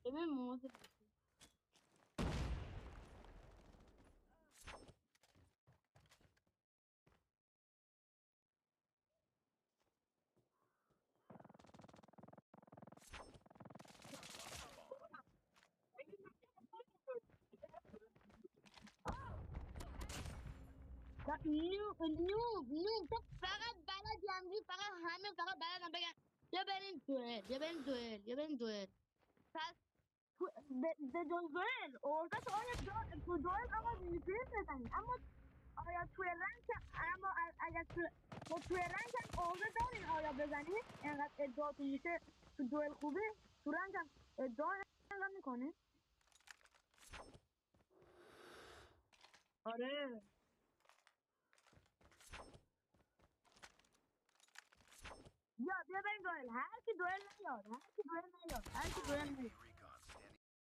ببین موزه نیو تو فقط بلد جمعی فقط همه فقط بلدم بگن یا برین دوئل یا برین دوئل یا برین دوئل پس به دوئل اورتا تو آیا تو دوئل آقا میتونید بزنید اما آیا توی رنگ اما اگر توی رنگ هم ارزه دارین آیا بزنید اینقدر ادعاتون میشه تو دوئل خوبه تو رنگ هم ادعا اینقدر میکنه آره بیا بریم دوئل هر کی دوئل نیاد هر کی دوئل نیاد هر کی دوئل نیاد